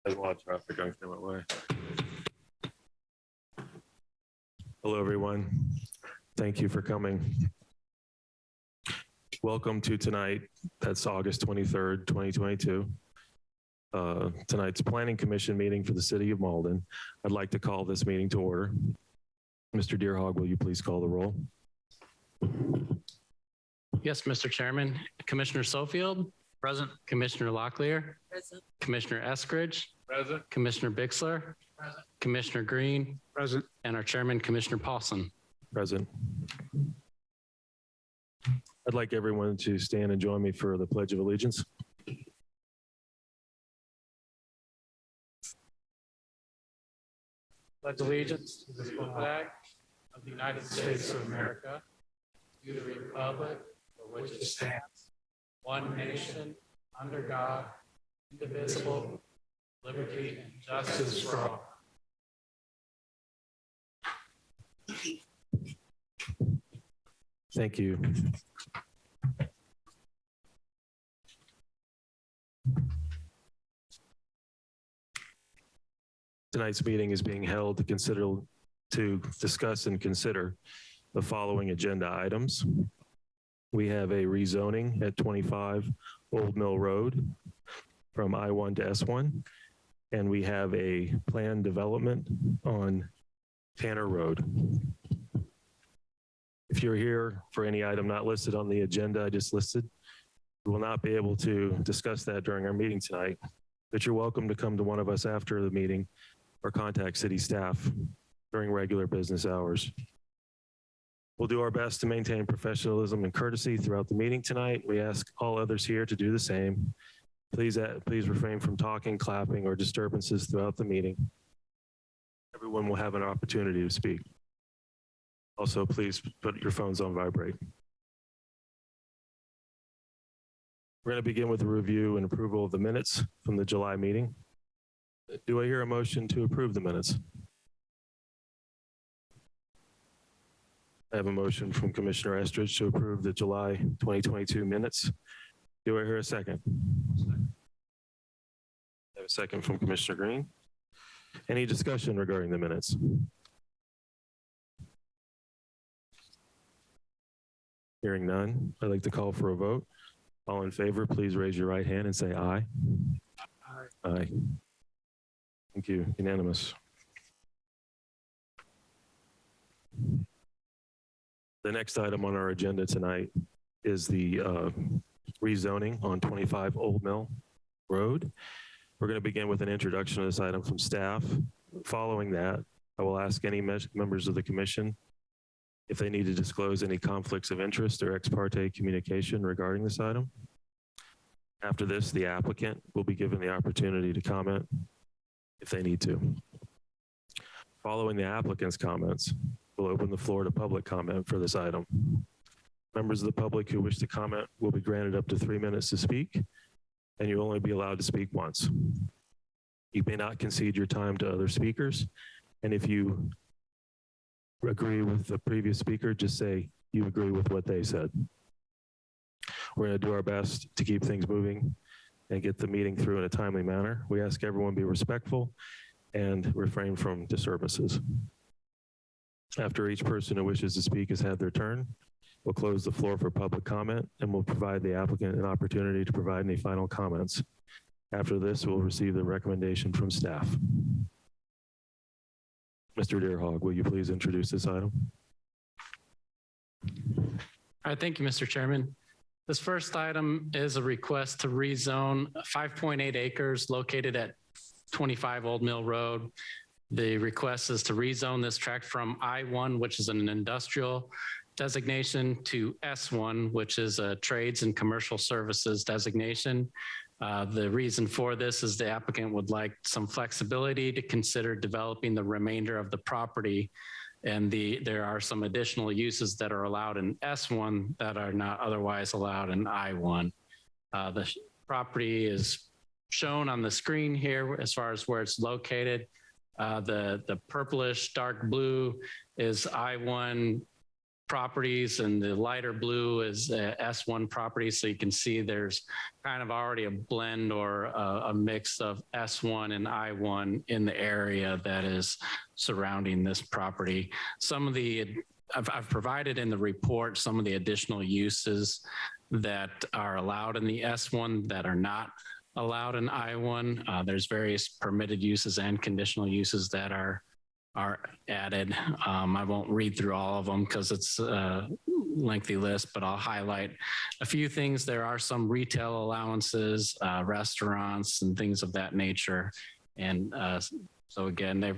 There's a lot of traffic going through my way. Hello, everyone. Thank you for coming. Welcome to tonight. That's August 23rd, 2022. Tonight's Planning Commission meeting for the City of Malden. I'd like to call this meeting to order. Mr. Deerhog, will you please call the roll? Yes, Mr. Chairman. Commissioner Sofield? Present. Commissioner Locklear? Present. Commissioner Eskridge? Present. Commissioner Bixler? Present. Commissioner Green? Present. And our Chairman, Commissioner Paulson. Present. I'd like everyone to stand and join me for the Pledge of Allegiance. Pledge allegiance to the flag of the United States of America, to the republic for which it stands, one nation, under God, indivisible, liberty and justice for all. Thank you. Tonight's meeting is being held to discuss and consider the following agenda items. We have a rezoning at 25 Old Mill Road from I-1 to S1, and we have a planned development on Tanner Road. If you're here for any item not listed on the agenda I just listed, we will not be able to discuss that during our meeting tonight, but you're welcome to come to one of us after the meeting or contact city staff during regular business hours. We'll do our best to maintain professionalism and courtesy throughout the meeting tonight. We ask all others here to do the same. Please refrain from talking, clapping, or disturbances throughout the meeting. Everyone will have an opportunity to speak. Also, please put your phones on vibrate. We're going to begin with a review and approval of the minutes from the July meeting. Do I hear a motion to approve the minutes? I have a motion from Commissioner Eskridge to approve the July 2022 minutes. Do I hear a second? I have a second from Commissioner Green. Any discussion regarding the minutes? Hearing none, I'd like to call for a vote. All in favor, please raise your right hand and say aye. Aye. Aye. Thank you. Unanimous. The next item on our agenda tonight is the rezoning on 25 Old Mill Road. We're going to begin with an introduction of this item from staff. Following that, I will ask any members of the commission if they need to disclose any conflicts of interest or ex parte communication regarding this item. After this, the applicant will be given the opportunity to comment if they need to. Following the applicant's comments, we'll open the floor to public comment for this item. Members of the public who wish to comment will be granted up to 3 minutes to speak, and you'll only be allowed to speak once. You may not concede your time to other speakers, and if you agree with the previous speaker, just say you agree with what they said. We're going to do our best to keep things moving and get the meeting through in a timely manner. We ask everyone be respectful and refrain from disturbances. After each person who wishes to speak has had their turn, we'll close the floor for public comment and we'll provide the applicant an opportunity to provide any final comments. After this, we'll receive the recommendation from staff. Mr. Deerhog, will you please introduce this item? All right, thank you, Mr. Chairman. This first item is a request to rezone 5.8 acres located at 25 Old Mill Road. The request is to rezone this tract from I-1, which is an industrial designation, to S1, which is a trades and commercial services designation. The reason for this is the applicant would like some flexibility to consider developing the remainder of the property. And there are some additional uses that are allowed in S1 that are not otherwise allowed in I-1. The property is shown on the screen here as far as where it's located. The purplish dark blue is I-1 properties, and the lighter blue is S1 property. So you can see there's kind of already a blend or a mix of S1 and I1 in the area that is surrounding this property. Some of the, I've provided in the report some of the additional uses that are allowed in the S1 that are not allowed in I1. There's various permitted uses and conditional uses that are added. I won't read through all of them because it's a lengthy list, but I'll highlight a few things. There are some retail allowances, restaurants and things of that nature. And so again, if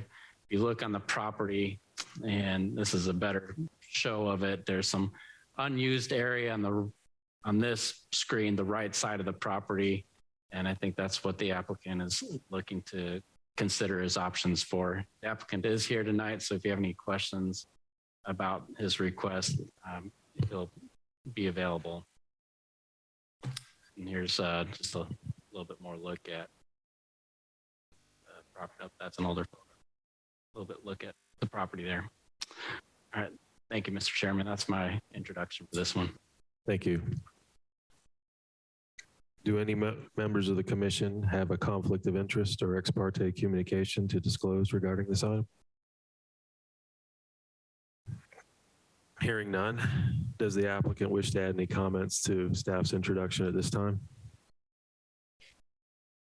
you look on the property, and this is a better show of it, there's some unused area on this screen, the right side of the property. And I think that's what the applicant is looking to consider as options for. The applicant is here tonight, so if you have any questions about his request, he'll be available. And here's just a little bit more look at the property. That's an older photo. A little bit look at the property there. All right, thank you, Mr. Chairman. That's my introduction for this one. Thank you. Do any members of the commission have a conflict of interest or ex parte communication to disclose regarding this item? Hearing none, does the applicant wish to add any comments to staff's introduction at this time?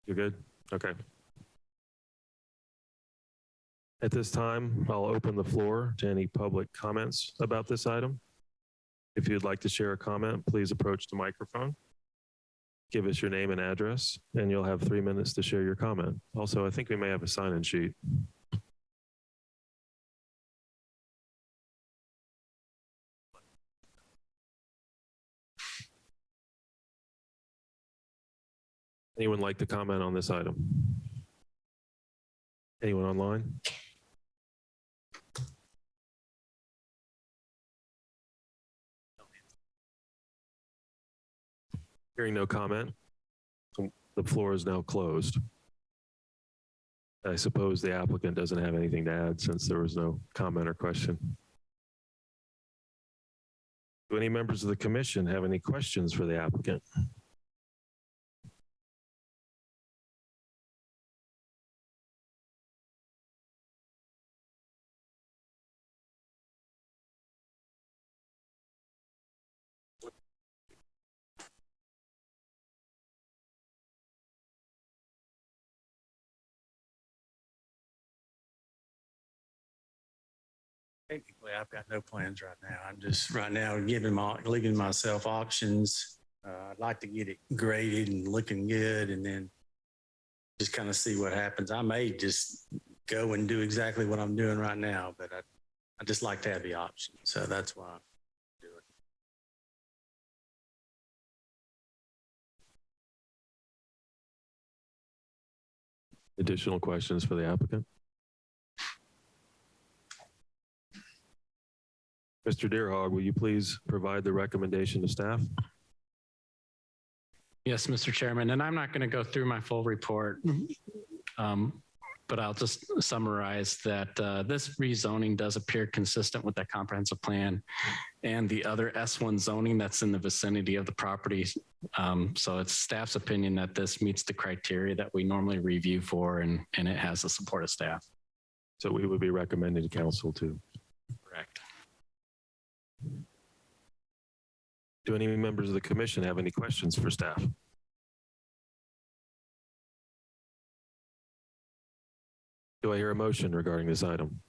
You're good? Okay. At this time, I'll open the floor to any public comments about this item. If you'd like to share a comment, please approach the microphone. Give us your name and address, and you'll have 3 minutes to share your comment. Also, I think we may have a sign-in sheet. Anyone like to comment on this item? Anyone online? Hearing no comment, the floor is now closed. I suppose the applicant doesn't have anything to add since there was no comment or question. Do any members of the commission have any questions for the applicant? Technically, I've got no plans right now. I'm just right now leaving myself options. I'd like to get it graded and looking good, and then just kind of see what happens. I may just go and do exactly what I'm doing right now, but I just like to have the option. So that's why I'm doing it. Additional questions for the applicant? Mr. Deerhog, will you please provide the recommendation to staff? Yes, Mr. Chairman, and I'm not going to go through my full report, but I'll just summarize that this rezoning does appear consistent with that comprehensive plan and the other S1 zoning that's in the vicinity of the property. So it's staff's opinion that this meets the criteria that we normally review for, and it has the support of staff. So we would be recommending to council to. Correct. Do any members of the commission have any questions for staff? Do I hear a motion regarding this item?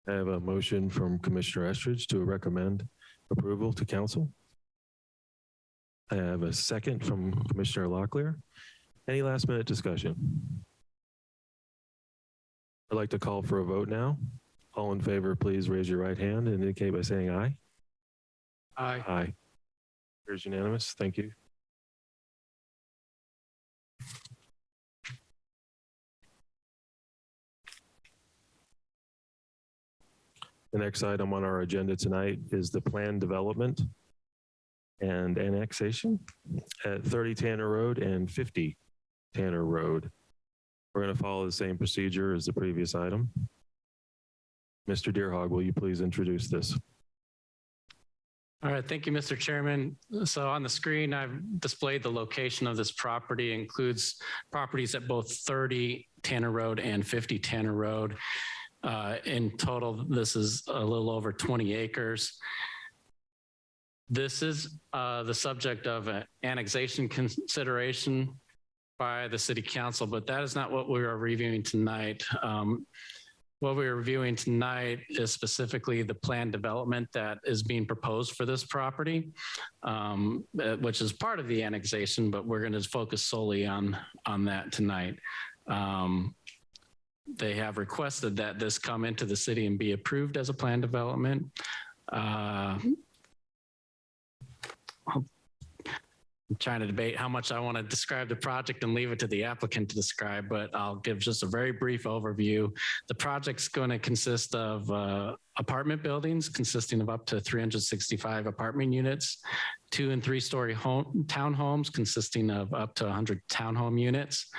I have a motion from Commissioner Estridge to recommend approval to council. I have a second from Commissioner Locklear. Any last minute discussion? I'd like to call for a vote now. All in favor, please raise your right hand and indicate by saying aye. Aye. Aye. Here's unanimous. Thank you. The next item on our agenda tonight is the planned development and annexation at 30 Tanner Road and 50 Tanner Road. We're going to follow the same procedure as the previous item. Mr. Deerhog, will you please introduce this? All right, thank you, Mr. Chairman. So on the screen, I've displayed the location of this property. It includes properties at both 30 Tanner Road and 50 Tanner Road. In total, this is a little over 20 acres. This is the subject of an annexation consideration by the City Council, but that is not what we are reviewing tonight. What we're reviewing tonight is specifically the planned development that is being proposed for this property, which is part of the annexation, but we're going to focus solely on that tonight. They have requested that this come into the city and be approved as a planned development. I'm trying to debate how much I want to describe the project and leave it to the applicant to describe, but I'll give just a very brief overview. The project's going to consist of apartment buildings consisting of up to 365 apartment units, 2- and 3-story townhomes consisting of up to 100 townhome units,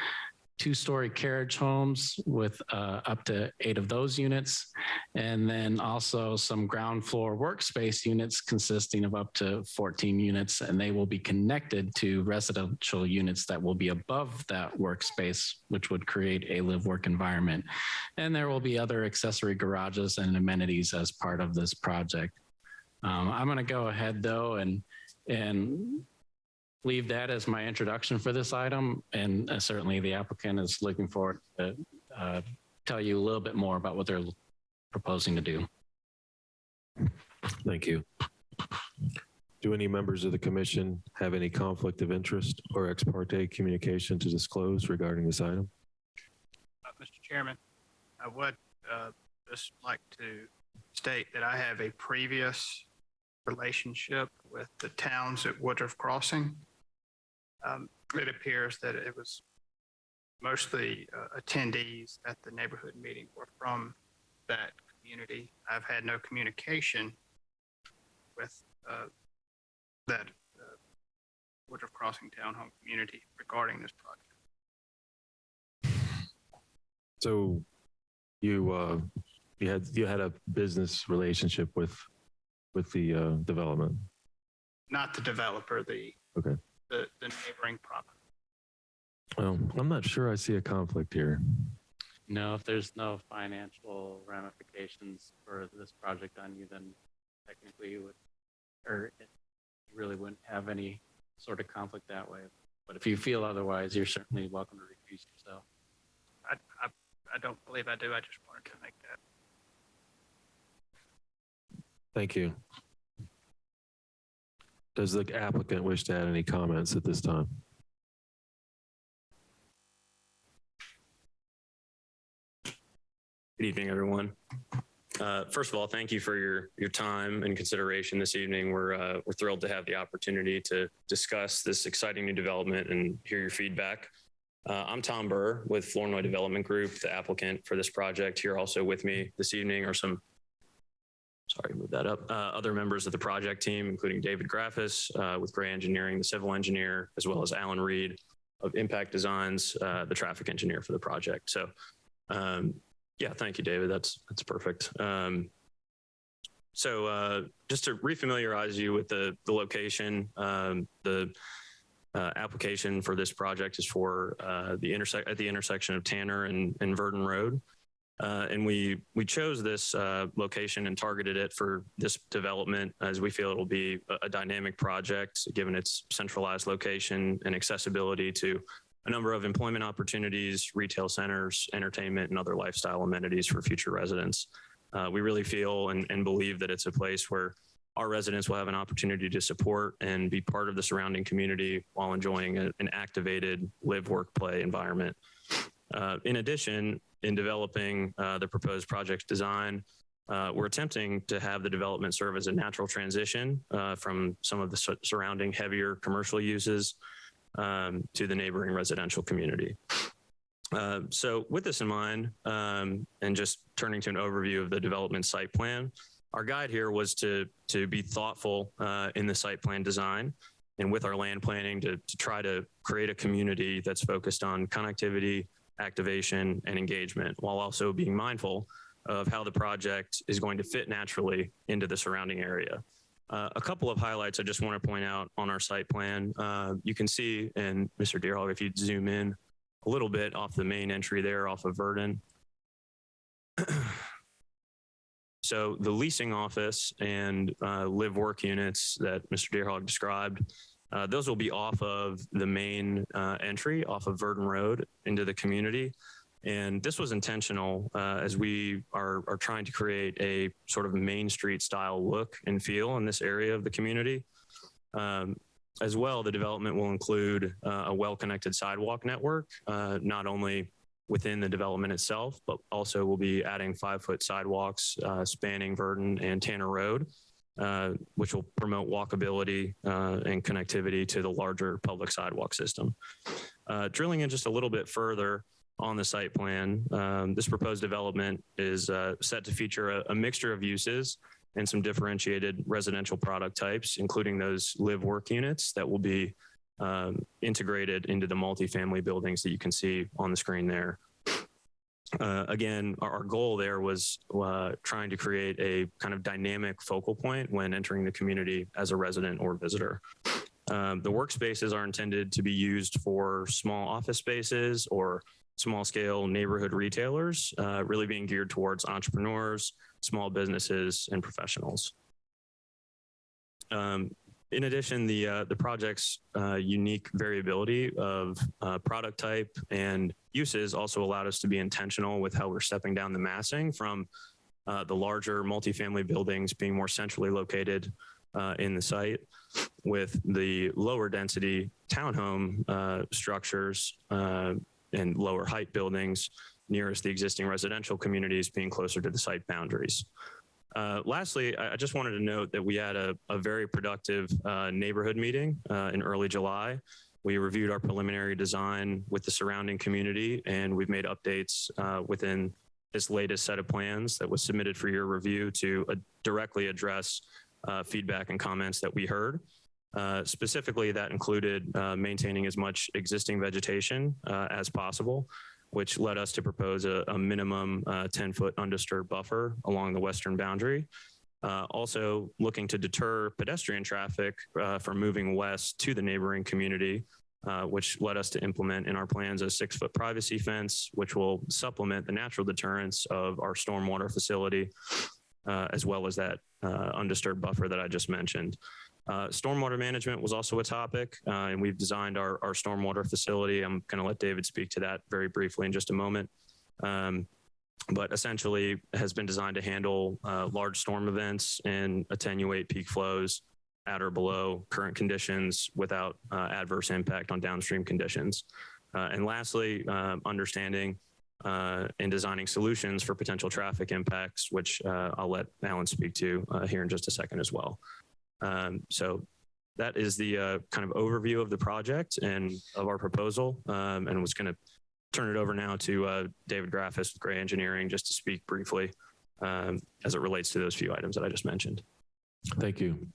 2-story carriage homes with up to 8 of those units, and then also some ground floor workspace units consisting of up to 14 units, and they will be connected to residential units that will be above that workspace, which would create a live-work environment. And there will be other accessory garages and amenities as part of this project. I'm going to go ahead though and leave that as my introduction for this item. And certainly the applicant is looking forward to tell you a little bit more about what they're proposing to do. Thank you. Do any members of the commission have any conflict of interest or ex parte communication to disclose regarding this item? Mr. Chairman, I would just like to state that I have a previous relationship with the towns at Woodruff Crossing. It appears that it was mostly attendees at the neighborhood meeting were from that community. I've had no communication with that Woodruff Crossing Townhome community regarding this project. So you had a business relationship with the development? Not the developer, the neighboring property. Well, I'm not sure I see a conflict here. No, if there's no financial ramifications for this project on you, then technically you would, or it really wouldn't have any sort of conflict that way. But if you feel otherwise, you're certainly welcome to recuse yourself. I don't believe I do. I just wanted to make that. Thank you. Does the applicant wish to add any comments at this time? Good evening, everyone. First of all, thank you for your time and consideration this evening. We're thrilled to have the opportunity to discuss this exciting new development and hear your feedback. I'm Tom Burr with Flournoy Development Group, the applicant for this project. Here also with me this evening are some, sorry, move that up, other members of the project team, including David Graffis with Gray Engineering, the civil engineer, as well as Alan Reed of Impact Designs, the traffic engineer for the project. So yeah, thank you, David. That's perfect. So just to refamiliarize you with the location, the application for this project is for at the intersection of Tanner and Verdon Road. And we chose this location and targeted it for this development as we feel it will be a dynamic project given its centralized location and accessibility to a number of employment opportunities, retail centers, entertainment, and other lifestyle amenities for future residents. We really feel and believe that it's a place where our residents will have an opportunity to support and be part of the surrounding community while enjoying an activated live, work, play environment. In addition, in developing the proposed project design, we're attempting to have the development serve as a natural transition from some of the surrounding heavier commercial uses to the neighboring residential community. So with this in mind, and just turning to an overview of the development site plan, our guide here was to be thoughtful in the site plan design and with our land planning to try to create a community that's focused on connectivity, activation, and engagement, while also being mindful of how the project is going to fit naturally into the surrounding area. A couple of highlights I just want to point out on our site plan. You can see, and Mr. Deerhog, if you zoom in a little bit off the main entry there off of Verdon. So the leasing office and live work units that Mr. Deerhog described, those will be off of the main entry off of Verdon Road into the community. And this was intentional as we are trying to create a sort of Main Street style look and feel in this area of the community. As well, the development will include a well-connected sidewalk network, not only within the development itself, but also we'll be adding 5-foot sidewalks spanning Verdon and Tanner Road, which will promote walkability and connectivity to the larger public sidewalk system. Drilling in just a little bit further on the site plan, this proposed development is set to feature a mixture of uses and some differentiated residential product types, including those live work units that will be integrated into the multifamily buildings that you can see on the screen there. Again, our goal there was trying to create a kind of dynamic focal point when entering the community as a resident or visitor. The workspaces are intended to be used for small office spaces or small scale neighborhood retailers, really being geared towards entrepreneurs, small businesses, and professionals. In addition, the project's unique variability of product type and uses also allowed us to be intentional with how we're stepping down the massing from the larger multifamily buildings being more centrally located in the site, with the lower density townhome structures and lower height buildings nearest the existing residential communities being closer to the site boundaries. Lastly, I just wanted to note that we had a very productive neighborhood meeting in early July. We reviewed our preliminary design with the surrounding community, and we've made updates within this latest set of plans that was submitted for your review to directly address feedback and comments that we heard. Specifically, that included maintaining as much existing vegetation as possible, which led us to propose a minimum 10-foot undisturbed buffer along the western boundary. Also looking to deter pedestrian traffic from moving west to the neighboring community, which led us to implement in our plans a 6-foot privacy fence, which will supplement the natural deterrence of our stormwater facility, as well as that undisturbed buffer that I just mentioned. Stormwater management was also a topic, and we've designed our stormwater facility. I'm going to let David speak to that very briefly in just a moment. But essentially has been designed to handle large storm events and attenuate peak flows at or below current conditions without adverse impact on downstream conditions. And lastly, understanding and designing solutions for potential traffic impacts, which I'll let Alan speak to here in just a second as well. So that is the kind of overview of the project and of our proposal, and was going to turn it over now to David Graffis with Gray Engineering just to speak briefly as it relates to those few items that I just mentioned. Thank you.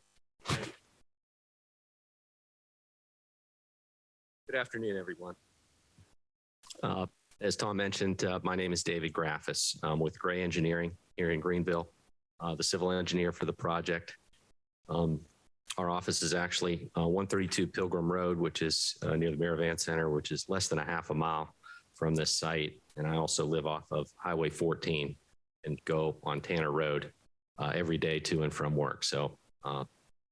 Good afternoon, everyone. As Tom mentioned, my name is David Graffis. I'm with Gray Engineering here in Greenville, the civil engineer for the project. Our office is actually 132 Pilgrim Road, which is near the Maravan Center, which is less than a half a mile from this site. And I also live off of Highway 14 and go on Tanner Road every day to and from work. So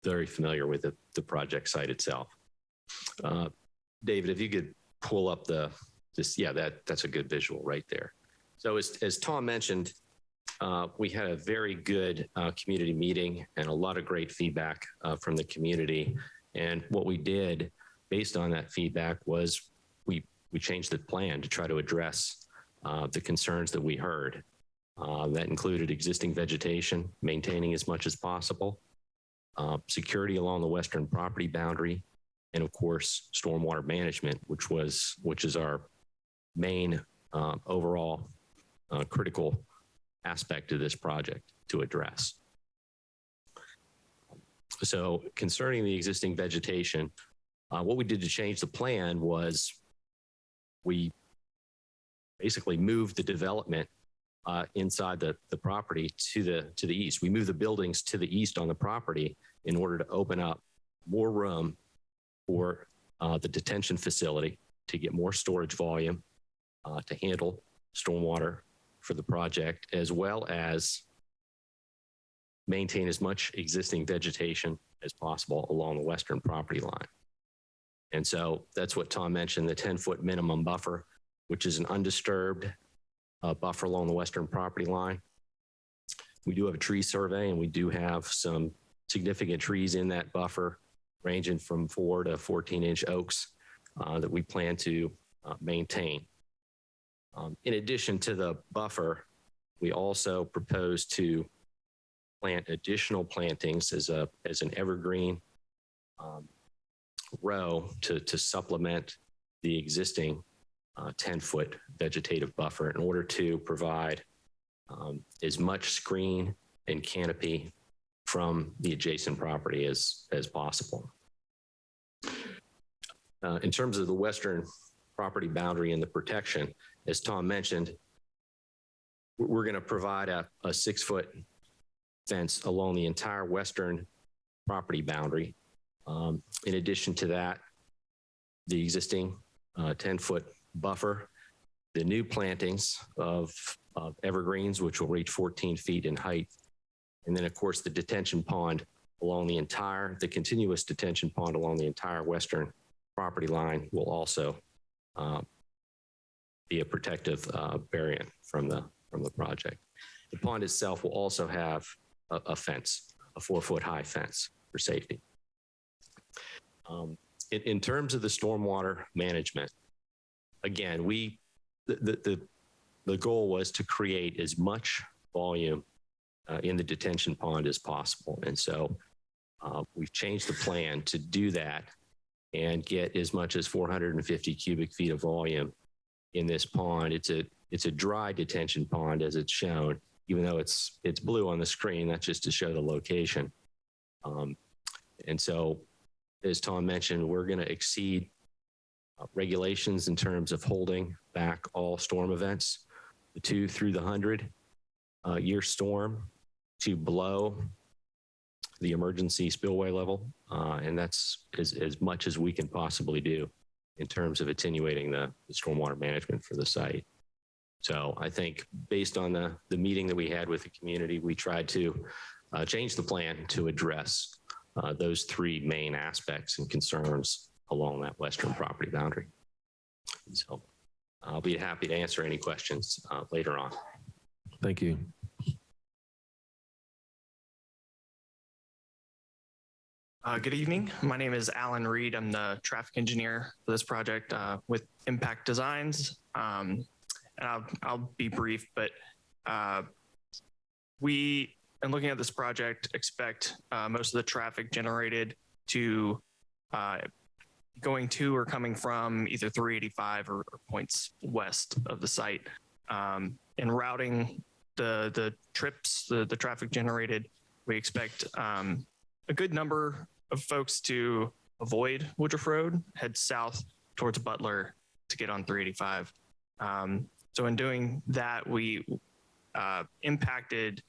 very familiar with the project site itself. David, if you could pull up that's a good visual right there. So as Tom mentioned, we had a very good community meeting and a lot of great feedback from the community. And what we did based on that feedback was we changed the plan to try to address the concerns that we heard. That included existing vegetation, maintaining as much as possible, security along the western property boundary, and of course, stormwater management, which is our main overall critical aspect of this project to address. So concerning the existing vegetation, what we did to change the plan was we basically moved the development inside the property to the east. We moved the buildings to the east on the property in order to open up more room for the detention facility to get more storage volume to handle stormwater for the project, as well as maintain as much existing vegetation as possible along the western property line. And so that's what Tom mentioned, the 10-foot minimum buffer, which is an undisturbed buffer along the western property line. We do have a tree survey, and we do have some significant trees in that buffer, ranging from 4 to 14-inch oaks that we plan to maintain. In addition to the buffer, we also propose to plant additional plantings as an evergreen row to supplement the existing 10-foot vegetative buffer in order to provide as much screen and canopy from the adjacent property as possible. In terms of the western property boundary and the protection, as Tom mentioned, we're going to provide a 6-foot fence along the entire western property boundary. In addition to that, the existing 10-foot buffer, the new plantings of evergreens, which will reach 14 feet in height, and then of course the detention pond along the continuous detention pond along the entire western property line will also be a protective variant from the project. The pond itself will also have a fence, a 4-foot high fence for safety. In terms of the stormwater management, again, the goal was to create as much volume in the detention pond as possible. And so we've changed the plan to do that and get as much as 450 cubic feet of volume in this pond. It's a dry detention pond as it's shown, even though it's blue on the screen. That's just to show the location. And so, as Tom mentioned, we're going to exceed regulations in terms of holding back all storm events, the 2 through the 100-year storm, to below the emergency spillway level. And that's as much as we can possibly do in terms of attenuating the stormwater management for the site. So I think based on the meeting that we had with the community, we tried to change the plan to address those 3 main aspects and concerns along that western property boundary. So I'll be happy to answer any questions later on. Thank you. Good evening. My name is Alan Reed. I'm the traffic engineer for this project with Impact Designs. And I'll be brief, but we, in looking at this project, expect most of the traffic generated to going to or coming from either 385 or points west of the site. In routing the trips, the traffic generated, we expect a good number of folks to avoid Woodruff Road, head south towards Butler to get on 385. So in doing that, we impacted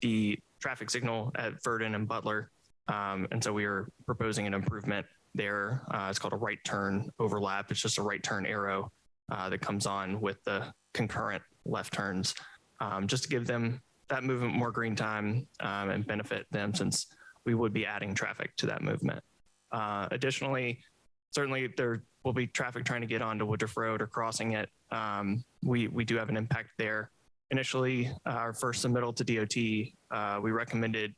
the traffic signal at Verdon and Butler. And so we are proposing an improvement there. It's called a right turn overlap. It's just a right turn arrow that comes on with the concurrent left turns, just to give them that movement more green time and benefit them, since we would be adding traffic to that movement. Additionally, certainly there will be traffic trying to get onto Woodruff Road or crossing it. We do have an impact there. Initially, our first submittal to DOT, we recommended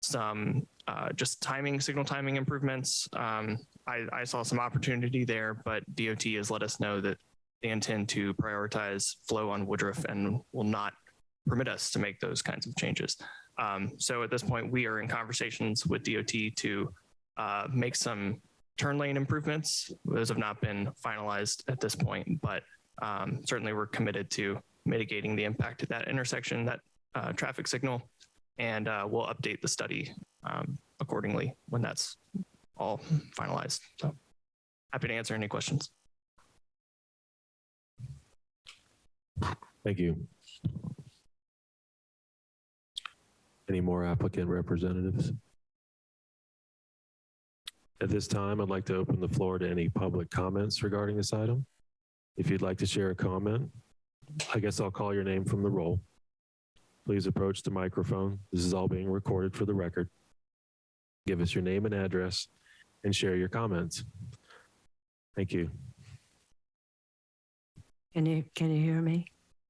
some just signal timing improvements. I saw some opportunity there, but DOT has let us know that they intend to prioritize flow on Woodruff and will not permit us to make those kinds of changes. So at this point, we are in conversations with DOT to make some turn lane improvements. Those have not been finalized at this point, but certainly we're committed to mitigating the impact of that intersection, that traffic signal, and we'll update the study accordingly when that's all finalized. So happy to answer any questions. Thank you. Any more applicant representatives? At this time, I'd like to open the floor to any public comments regarding this item. If you'd like to share a comment, I guess I'll call your name from the roll. Please approach the microphone. This is all being recorded for the record. Give us your name and address and share your comments. Thank you. Can you hear me?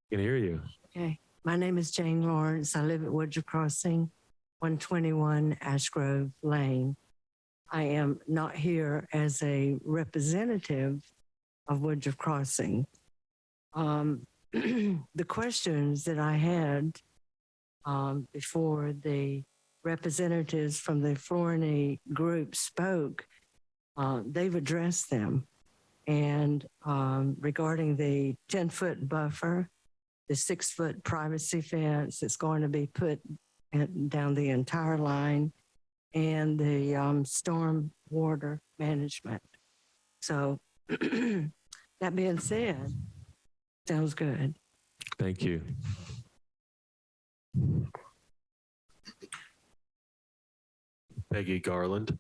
Can hear you. Okay. My name is Jane Lawrence. I live at Woodruff Crossing, 121 Ashgrove Lane. I am not here as a representative of Woodruff Crossing. The questions that I had before the representatives from the Florida group spoke, they've addressed them. And regarding the 10-foot buffer, the 6-foot privacy fence that's going to be put down the entire line, and the storm water management. So that being said, sounds good. Thank you. Peggy Garland.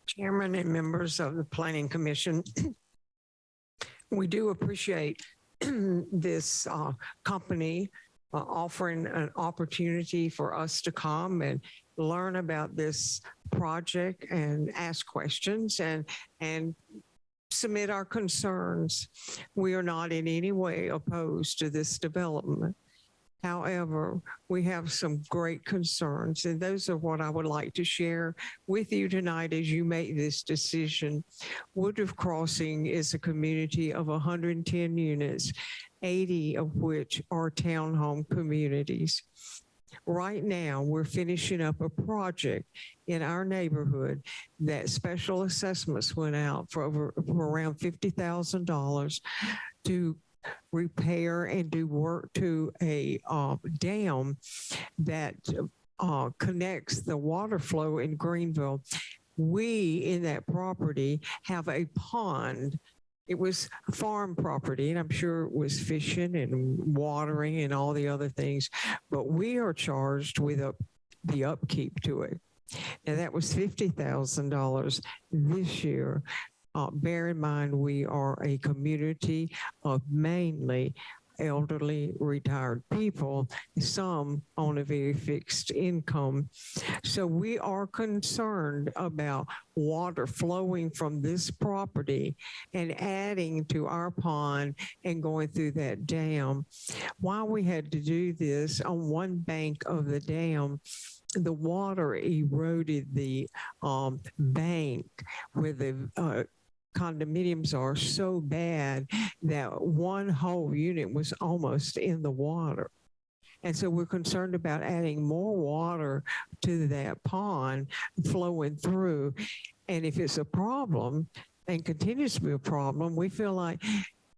Chairman and members of the Planning Commission, we do appreciate this company offering an opportunity for us to come and learn about this project and ask questions and submit our concerns. We are not in any way opposed to this development. However, we have some great concerns, and those are what I would like to share with you tonight as you make this decision. Woodruff Crossing is a community of 110 units, 80 of which are townhome communities. Right now, we're finishing up a project in our neighborhood that special assessments went out for around $50,000 to repair and do work to a dam that connects the water flow in Greenville. We, in that property, have a pond. It was farm property, and I'm sure it was fishing and watering and all the other things, but we are charged with the upkeep to it. Now, that was $50,000 this year. Bear in mind, we are a community of mainly elderly retired people, some on a very fixed income. So we are concerned about water flowing from this property and adding to our pond and going through that dam. While we had to do this on one bank of the dam, the water eroded the bank where the condominiums are so bad that one whole unit was almost in the water. And so we're concerned about adding more water to that pond flowing through. And if it's a problem and continues to be a problem, we feel like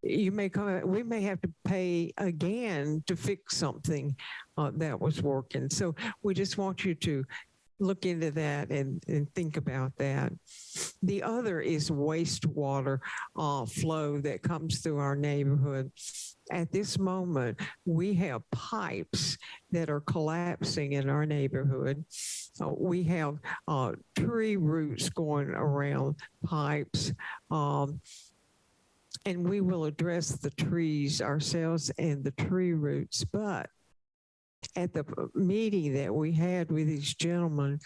we may have to pay again to fix something that was working. So we just want you to look into that and think about that. The other is wastewater flow that comes through our neighborhood. At this moment, we have pipes that are collapsing in our neighborhood. We have tree roots going around pipes. And we will address the trees ourselves and the tree roots, but at the meeting that we had with these gentlemen,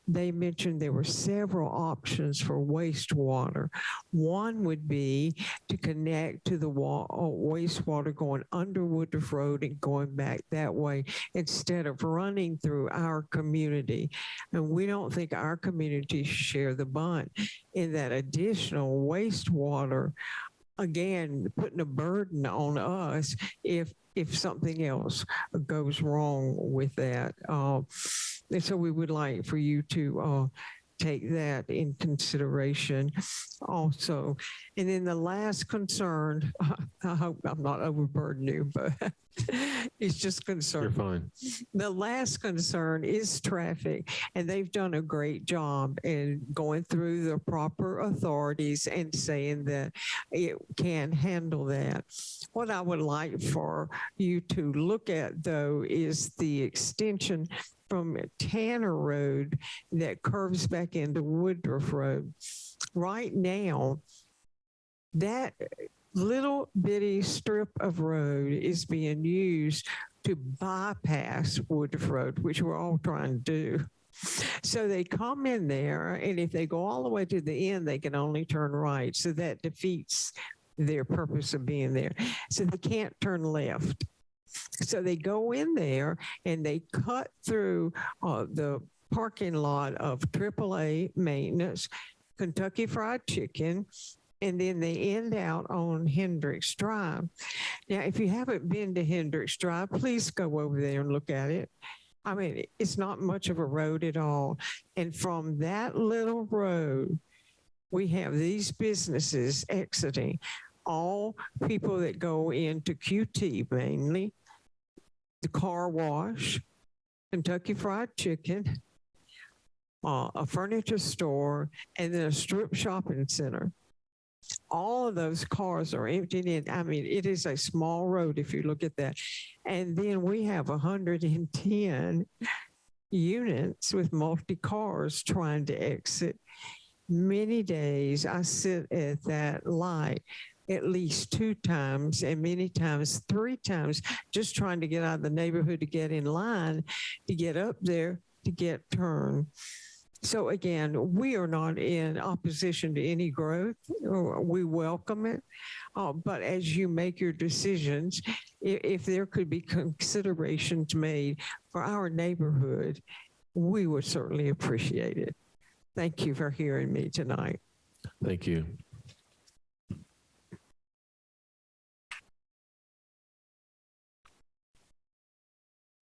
they mentioned there were several options for wastewater. One would be to connect to the wastewater going under Woodruff Road and going back that way instead of running through our community. And we don't think our community should share the brunt in that additional wastewater, again, putting a burden on us if something else goes wrong with that. And so we would like for you to take that in consideration also. And then the last concern, I hope I'm not overburdening you, but it's just You're concern. fine. The last concern is traffic, and they've done a great job in going through the proper authorities and saying that it can handle that. What I would like for you to look at, though, is the extension from Tanner Road that curves back into Woodruff Road. Right now, that little bitty strip of road is being used to bypass Woodruff Road, which we're all trying to do. So they come in there, and if they go all the way to the end, they can only turn right. So that defeats their purpose of being there. So they can't turn left. So they go in there and they cut through the parking lot of AAA Maintenance, Kentucky Fried Chicken, and then they end out on Hendricks Drive. Now, if you haven't been to Hendricks Drive, please go over there and look at it. I mean, it's not much of a road at all. And from that little road, we have these businesses exiting, all people that go into QT mainly, the car wash, Kentucky Fried Chicken, a furniture store, and then a strip shopping center. All of those cars are emptied in. I mean, it is a small road if you look at that. And then we have 110 units with multi-cars trying to exit. Many days I sit at that light at least 2 times and many times 3 times, just trying to get out of the neighborhood to get in line, to get up there, to get turned. So again, we are not in opposition to any growth. We welcome it. But as you make your decisions, if there could be considerations made for our neighborhood, we would certainly appreciate it. Thank you for hearing me tonight. Thank you.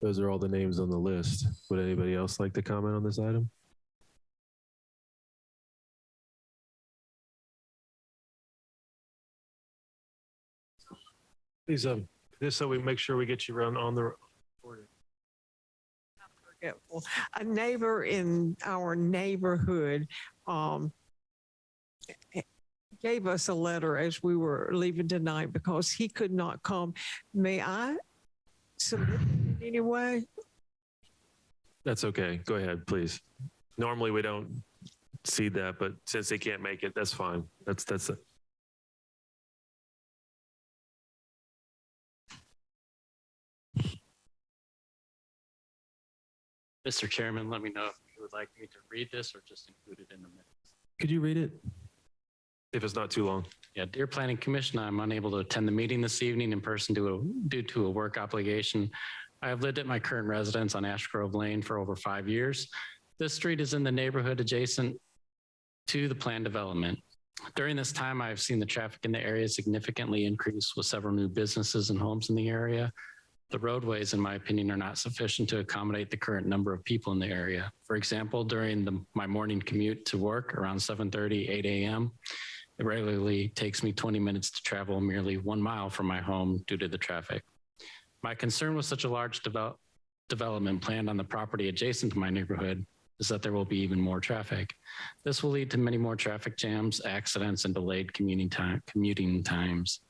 Those are all the names on the list. Would anybody else like to comment on this item? Please, just so we make sure we get you run on the recording. Forgetful. A neighbor in our neighborhood gave us a letter as we were leaving tonight because he could not come. May I submit it in any way? That's okay. Go ahead, please. Normally we don't see that, but since they can't make it, that's fine. That's it. Mr. Chairman, let me know if you would like me to read this or just include it in the minutes. Could you read it? If it's not too long. Yeah, dear Planning Commission, I'm unable to attend the meeting this evening in person due to a work obligation. I have lived at my current residence on Ash Grove Lane for over 5 years. This street is in the neighborhood adjacent to the planned development. During this time, I have seen the traffic in the area significantly increase with several new businesses and homes in the area. The roadways, in my opinion, are not sufficient to accommodate the current number of people in the area. For example, during my morning commute to work around 7:30, 8 a.m., it regularly takes me 20 minutes to travel merely 1 mile from my home due to the traffic. My concern with such a large development planned on the property adjacent to my neighborhood is that there will be even more traffic. This will lead to many more traffic jams, accidents, and delayed commuting times.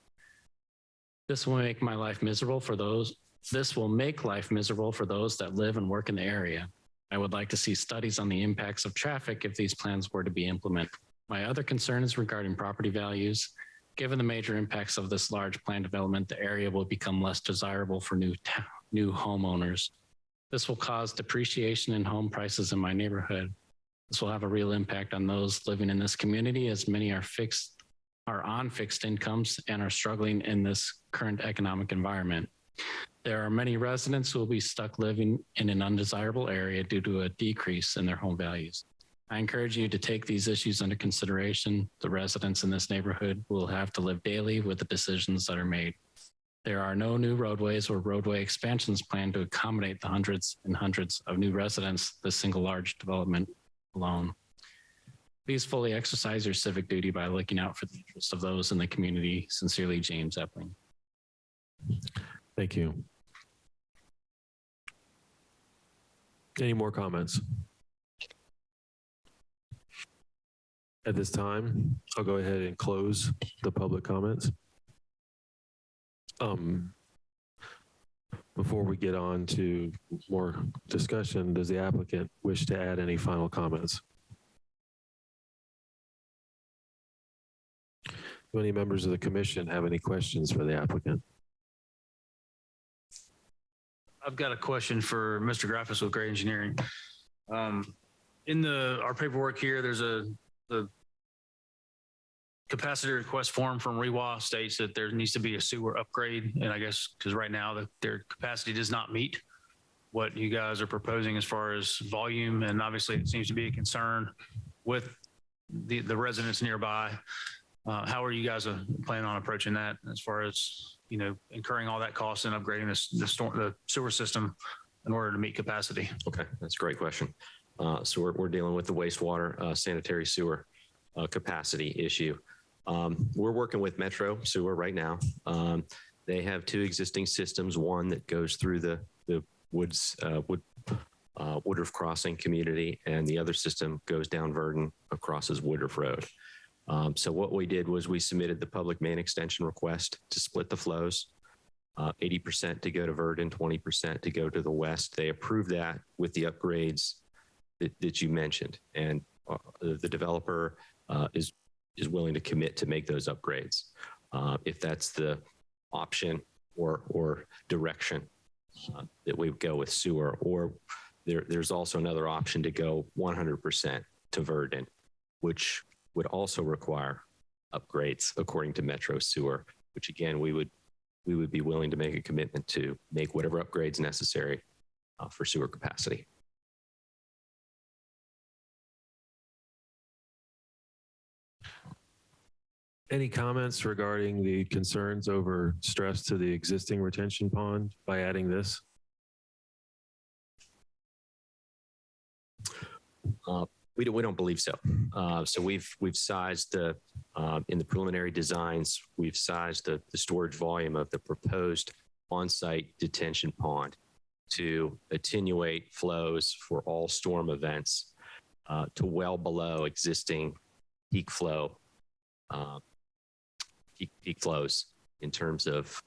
This will make life miserable for those that live and work in the area. I would like to see studies on the impacts of traffic if these plans were to be implemented. My other concern is regarding property values. Given the major impacts of this large planned development, the area will become less desirable for new homeowners. This will cause depreciation in home prices in my neighborhood. This will have a real impact on those living in this community, as many are on fixed incomes and are struggling in this current economic environment. There are many residents who will be stuck living in an undesirable area due to a decrease in their home values. I encourage you to take these issues into consideration. The residents in this neighborhood will have to live daily with the decisions that are made. There are no new roadways or roadway expansions planned to accommodate the hundreds and hundreds of new residents this single large development alone. Please fully exercise your civic duty by looking out for the interests of those in the community. Sincerely, James Epling. Thank you. Any more comments? At this time, I'll go ahead and close the public comments. Before we get on to more discussion, does the applicant wish to add any final comments? Do any members of the commission have any questions for the applicant? I've got a question for Mr. Graffis with Gray Engineering. In our paperwork here, there's the capacity request form from REWA states that there needs to be a sewer upgrade. And I guess because right now their capacity does not meet what you guys are proposing as far as volume. And obviously it seems to be a concern with the residents nearby. How are you guys planning on approaching that as far as, incurring all that cost and upgrading the sewer system in order to meet capacity? Okay, that's a great question. So we're dealing with the wastewater sanitary sewer capacity issue. We're working with Metro Sewer right now. They have two existing systems, one that goes through the Woodruff Crossing community, and the other system goes down Verdon, crosses Woodruff Road. So what we did was we submitted the public main extension request to split the flows, 80% to go to Verdon, 20% to go to the west. They approved that with the upgrades that you mentioned, and the developer is willing to commit to make those upgrades. If that's the option or direction that we go with sewer, or there's also another option to go 100% to Verdon, which would also require upgrades according to Metro Sewer, which again, we would be willing to make a commitment to make whatever upgrades necessary for sewer capacity. Any comments regarding the concerns over stress to the existing retention pond by adding this? We don't believe so. So we've sized in the preliminary designs, we've sized the storage volume of the proposed on-site detention pond to attenuate flows for all storm events to well below existing peak flow, peak flows in terms of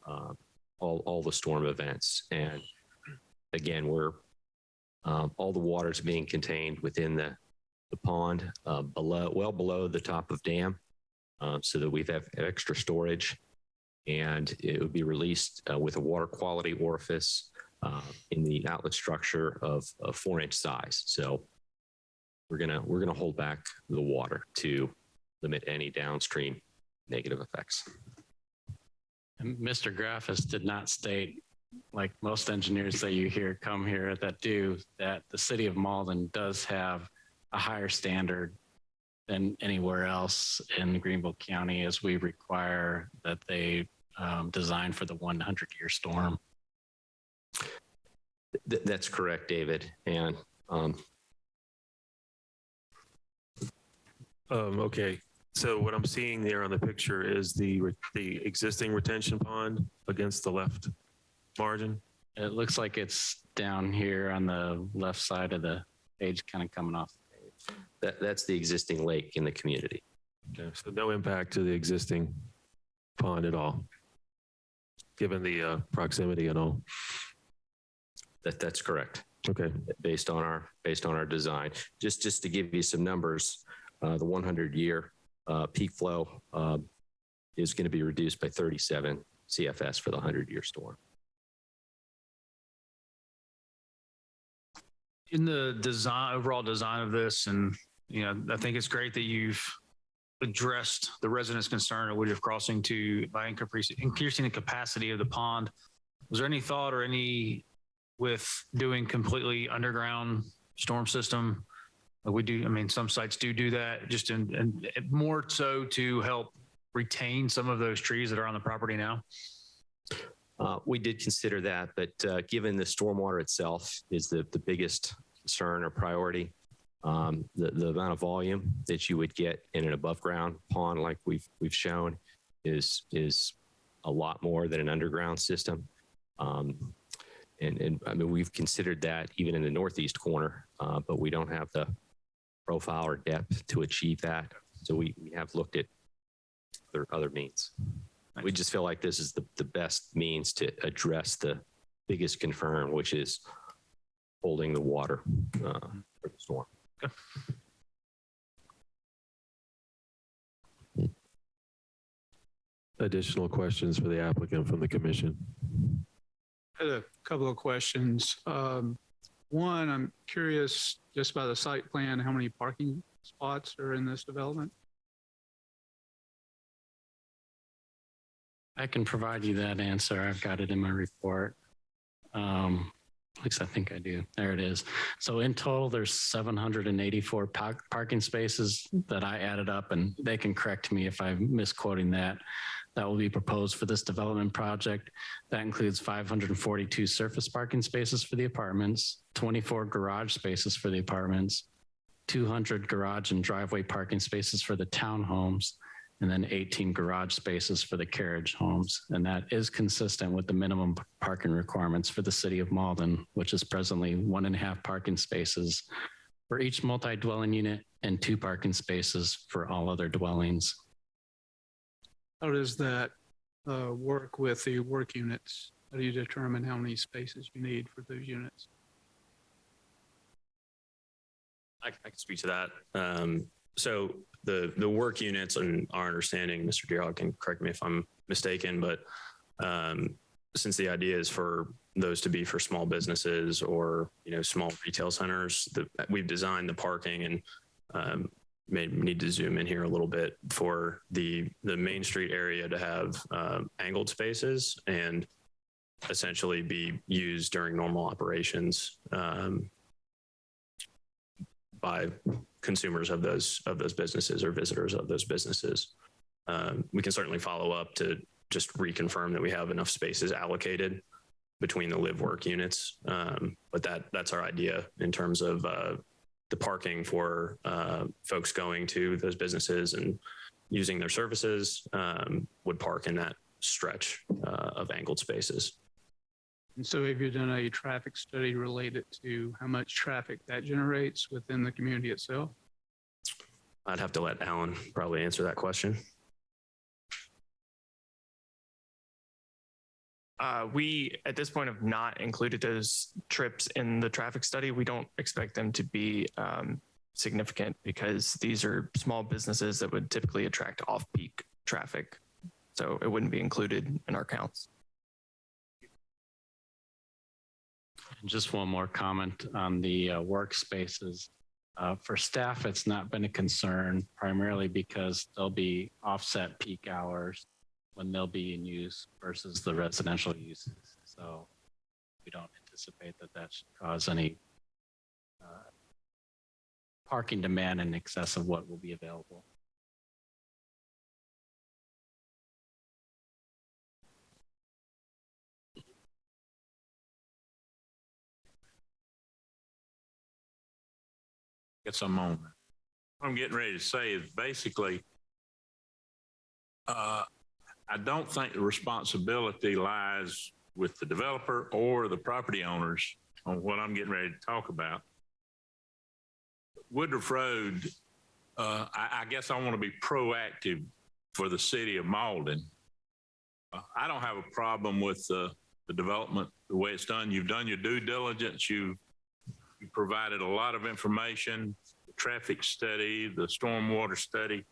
all the storm events. And again, we're all the water's being contained within the pond well below the top of dam, so that we have extra storage, and it would be released with a water quality orifice in the outlet structure of a 4-inch size. So we're gonna hold back the water to limit any downstream negative effects. And Mr. Graffis did not state, like most engineers that you hear come here that do, that the city of Malden does have a higher standard than anywhere else in Greenville County, as we require that they design for the 100-year storm. That's correct, David. And Okay, so what I'm seeing there on the picture is the existing retention pond against the left margin. It looks like it's down here on the left side of the page, kind of coming off. that's the existing lake in the community. Okay, so no impact to the existing pond at all, given the proximity and all. That's correct. Okay. Based on our design. Just to give you some numbers, the 100-year peak flow is going to be reduced by 37 CFS for the 100-year storm. In the overall design of this, and I think it's great that you've addressed the residents' concern at Woodruff Crossing by increasing the capacity of the pond. Was there any thought or any with doing completely underground storm system? We do. I mean, some sites do that, just and more so to help retain some of those trees that are on the property now. We did consider that, but given the stormwater itself is the biggest concern or priority, The amount of volume that you would get in an above ground pond like we've shown is a lot more than an underground system. And I mean, we've considered that even in the northeast corner, but we don't have the profile or depth to achieve that. So we have looked at other means. We just feel like this is the best means to address the biggest concern, which is holding the water for the storm. Okay. Additional questions for the applicant from the commission? I had a couple of questions. One, I'm curious just by the site plan, how many parking spots are in this development? I can provide you that answer. I've got it in my report. At least I think I do. There it is. So in total, there's 784 parking spaces that I added up, and they can correct me if I'm misquoting that. That will be proposed for this development project. That includes 542 surface parking spaces for the apartments, 24 garage spaces for the apartments, 200 garage and driveway parking spaces for the townhomes, and then 18 garage spaces for the carriage homes. And that is consistent with the minimum parking requirements for the city of Malden, which is presently 1.5 parking spaces for each multi-dwelling unit and 2 parking spaces for all other dwellings. How does that work with the work units? How do you determine how many spaces you need for those units? I can speak to that. So the work units, and our understanding, Mr. Deerhawk can correct me if I'm mistaken, but since the idea is for those to be for small businesses or, small retail centers, we've designed the parking and may need to zoom in here a little bit for the Main Street area to have angled spaces and essentially be used during normal operations by consumers of those businesses or visitors of those businesses. We can certainly follow up to just reconfirm that we have enough spaces allocated between the live work units. But that's our idea in terms of the parking for folks going to those businesses and using their services would park in that stretch of angled spaces. And so have you done a traffic study related to how much traffic that generates within the community itself? I'd have to let Alan probably answer that question. We, at this point, have not included those trips in the traffic study. We don't expect them to be significant because these are small businesses that would typically attract off-peak traffic. So it wouldn't be included in our counts. And just one more comment on the workspaces. For staff, it's not been a concern, primarily because there'll be offset peak hours when they'll be in use versus the residential uses. So we don't anticipate that should cause any parking demand in excess of what will be available. Get some moment. What I'm getting ready to say is basically, I don't think the responsibility lies with the developer or the property owners on what I'm getting ready to talk about. Woodruff Road, I guess I want to be proactive for the city of Malden. I don't have a problem with the development, the way it's done. You've done your due diligence. You provided a lot of information, the traffic study, the stormwater study.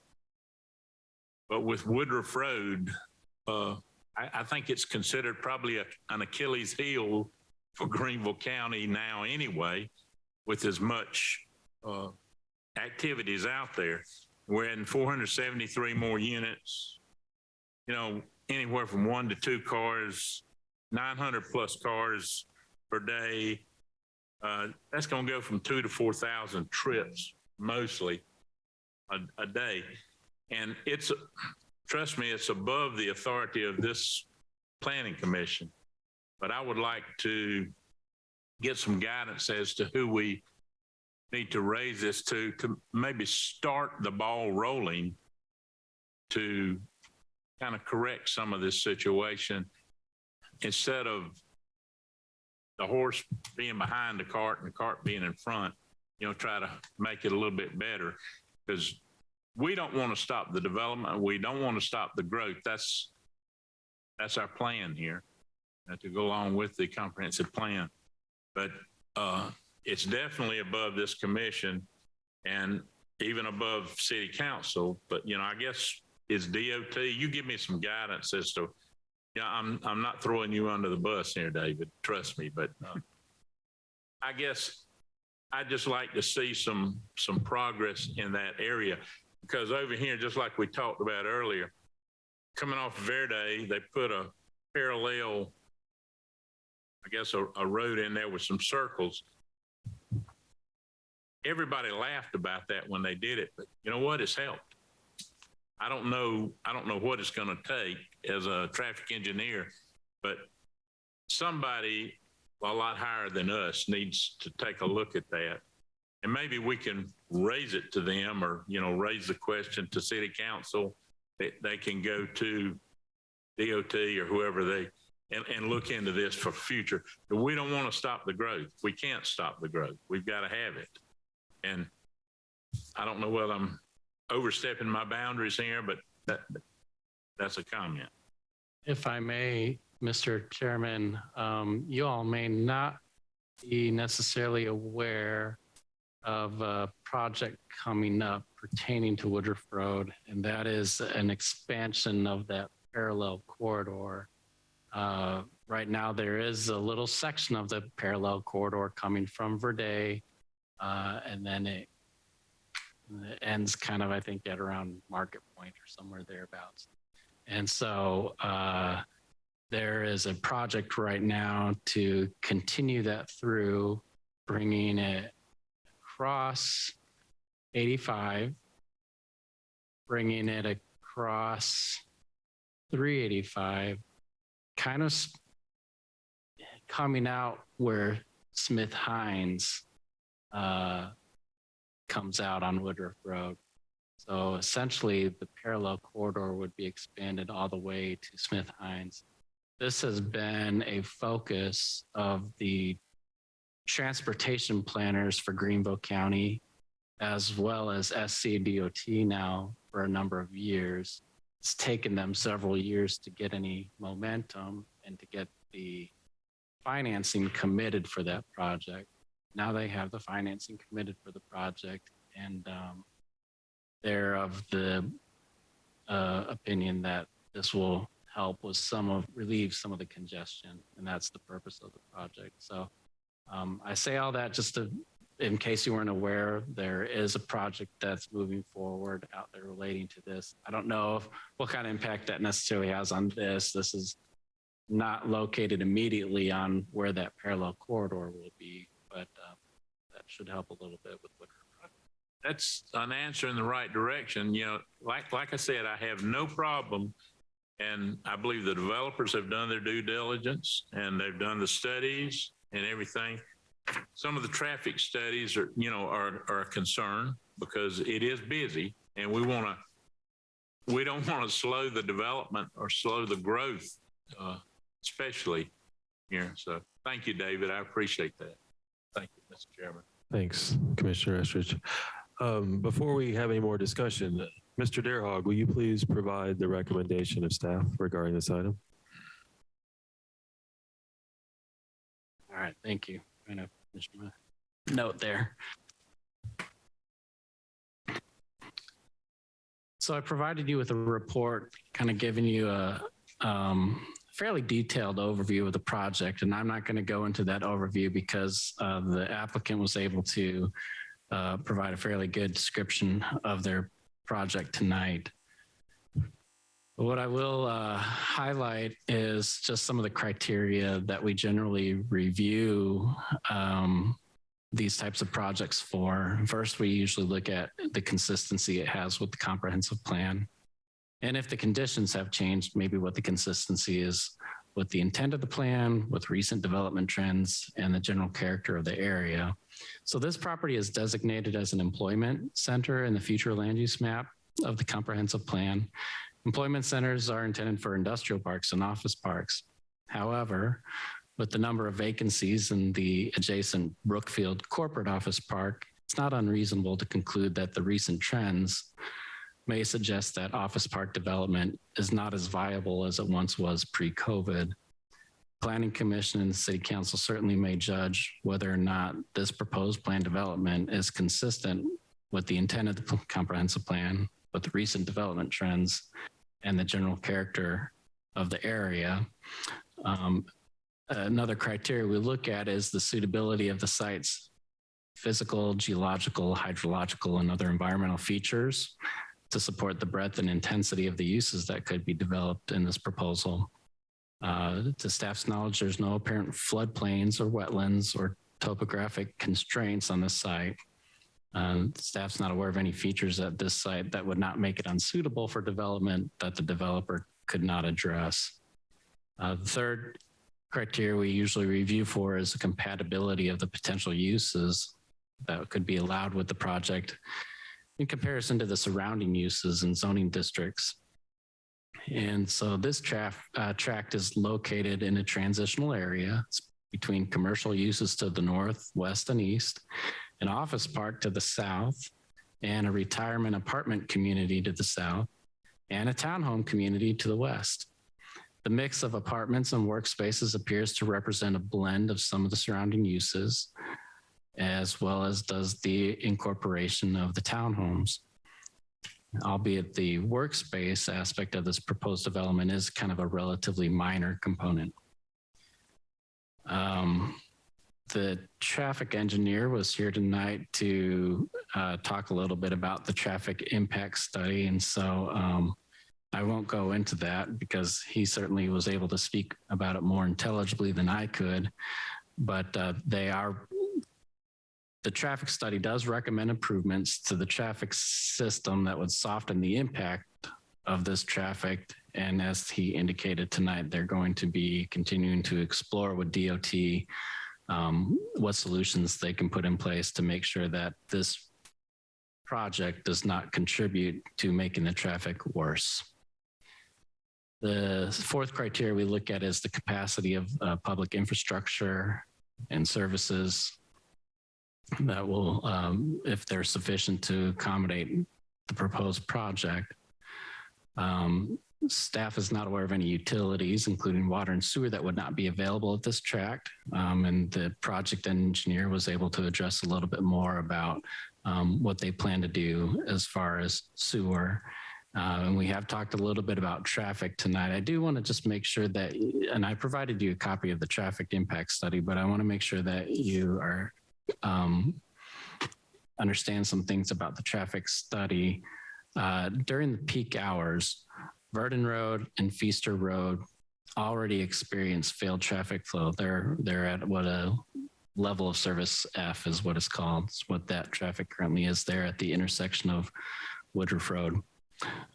But with Woodruff Road, I think it's considered probably an Achilles heel for Greenville County now anyway, with as much activities out there. We're in 473 more units, anywhere from 1 to 2 cars, 900 plus cars per day. That's going to go from 2,000 to 4,000 trips mostly a day. And trust me, it's above the authority of this planning commission. But I would like to get some guidance as to who we need to raise this to maybe start the ball rolling to kind of correct some of this situation instead of the horse being behind the cart and the cart being in front, try to make it a little bit better, because we don't want to stop the development. We don't want to stop the growth. That's our plan here, to go along with the comprehensive plan. But it's definitely above this commission and even above city council. But, I guess it's DOT. You give me some guidance as to, I'm not throwing you under the bus here, David, trust me. But I guess I'd just like to see some progress in that area, because over here, just like we talked about earlier, coming off Verde, they put a parallel, I guess, a road in there with some circles. Everybody laughed about that when they did it, but you know what? It's helped. I don't know what it's going to take as a traffic engineer, but somebody a lot higher than us needs to take a look at that. And maybe we can raise it to them, or, raise the question to city council. They can go to DOT or whoever and look into this for future. But we don't want to stop the growth. We can't stop the growth. We've got to have it. And I don't know whether I'm overstepping my boundaries here, but that's a comment. If I may, Mr. Chairman, you all may not be necessarily aware of a project coming up pertaining to Woodruff Road, and that is an expansion of that parallel corridor. Right now, there is a little section of the parallel corridor coming from Verde, and then it ends kind of, I think, at around Market Point or somewhere thereabouts. And so there is a project right now to continue that through, bringing it across 85, bringing it across 385, kind of coming out where Smith Hines comes out on Woodruff Road. So essentially, the parallel corridor would be expanded all the way to Smith Hines. This has been a focus of the transportation planners for Greenville County, as well as SCDOT now for a number of years. It's taken them several years to get any momentum and to get the financing committed for that project. Now they have the financing committed for the project, and they're of the opinion that this will help with relieve some of the congestion, and that's the purpose of the project. So I say all that just in case you weren't aware, there is a project that's moving forward out there relating to this. I don't know what kind of impact that necessarily has on this. This is not located immediately on where that parallel corridor will be, but that should help a little bit with Woodruff. That's an answer in the right direction. Like I said, I have no problem. And I believe the developers have done their due diligence and they've done the studies and everything. Some of the traffic studies are a concern because it is busy, and we don't want to slow the development or slow the growth, especially here. So thank you, David. I appreciate that. Thank you, Mr. Chairman. Thanks, Commissioner Estridge. Before we have any more discussion, Mr. Darehog, will you please provide the recommendation of staff regarding this item? All right, thank you. I'm going to finish my note there. So I provided you with a report kind of giving you a fairly detailed overview of the project, and I'm not going to go into that overview because the applicant was able to provide a fairly good description of their project tonight. What I will highlight is just some of the criteria that we generally review these types of projects for. First, we usually look at the consistency it has with the comprehensive plan. And if the conditions have changed, maybe what the consistency is with the intent of the plan, with recent development trends, and the general character of the area. So this property is designated as an employment center in the future land use map of the comprehensive plan. Employment centers are intended for industrial parks and office parks. However, with the number of vacancies in the adjacent Brookfield corporate office park, it's not unreasonable to conclude that the recent trends may suggest that office park development is not as viable as it once was pre-COVID. Planning Commission and the City Council certainly may judge whether or not this proposed plan development is consistent with the intent of the comprehensive plan, with the recent development trends and the general character of the area. Another criteria we look at is the suitability of the site's physical, geological, hydrological, and other environmental features to support the breadth and intensity of the uses that could be developed in this proposal. To staff's knowledge, there's no apparent floodplains or wetlands or topographic constraints on this site. Staff's not aware of any features at this site that would not make it unsuitable for development that the developer could not address. The third criteria we usually review for is the compatibility of the potential uses that could be allowed with the project in comparison to the surrounding uses and zoning districts. And so this tract is located in a transitional area. It's between commercial uses to the north, west, and east, an office park to the south, and a retirement apartment community to the south, and a townhome community to the west. The mix of apartments and workspaces appears to represent a blend of some of the surrounding uses, as well as does the incorporation of the townhomes. Albeit the workspace aspect of this proposed development is kind of a relatively minor component. The traffic engineer was here tonight to talk a little bit about the traffic impact study. And so I won't go into that because he certainly was able to speak about it more intelligibly than I could, but the traffic study does recommend improvements to the traffic system that would soften the impact of this traffic. And as he indicated tonight, they're going to be continuing to explore with DOT what solutions they can put in place to make sure that this project does not contribute to making the traffic worse. The fourth criteria we look at is the capacity of public infrastructure and services that will, if they're sufficient to accommodate the proposed project. Staff is not aware of any utilities, including water and sewer, that would not be available at this tract. And the project engineer was able to address a little bit more about what they plan to do as far as sewer. And we have talked a little bit about traffic tonight. I do want to just make sure that, and I provided you a copy of the traffic impact study, but I want to make sure that you are understand some things about the traffic study. During the peak hours, Verdon Road and Feaster Road already experience failed traffic flow. They're at what a level of service F is what it's called. It's what that traffic currently is there at the intersection of Woodruff Road.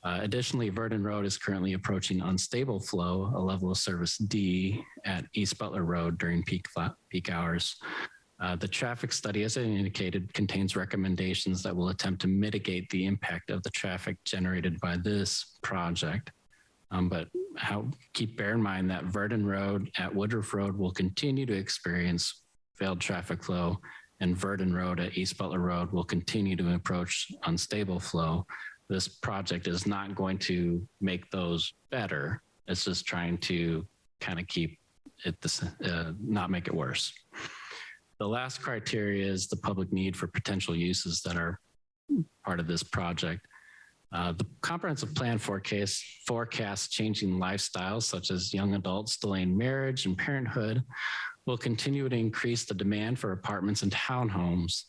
Additionally, Verdon Road is currently approaching unstable flow, a level of service D at East Butler Road during peak hours. The traffic study, as I indicated, contains recommendations that will attempt to mitigate the impact of the traffic generated by this project. But bear in mind that Verdon Road at Woodruff Road will continue to experience failed traffic flow, and Verdon Road at East Butler Road will continue to approach unstable flow. This project is not going to make those better. It's just trying to kind of keep it, not make it worse. The last criteria is the public need for potential uses that are part of this project. The comprehensive plan forecasts changing lifestyles such as young adults delaying marriage and parenthood will continue to increase the demand for apartments and townhomes.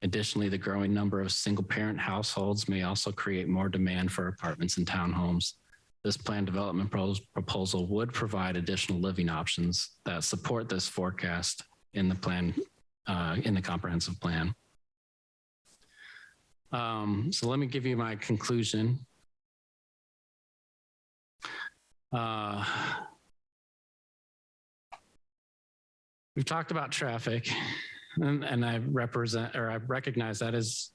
Additionally, the growing number of single-parent households may also create more demand for apartments and townhomes. This plan development proposal would provide additional living options that support this forecast in the plan, in the comprehensive plan. So let me give you my conclusion. We've talked about traffic, and I recognize that is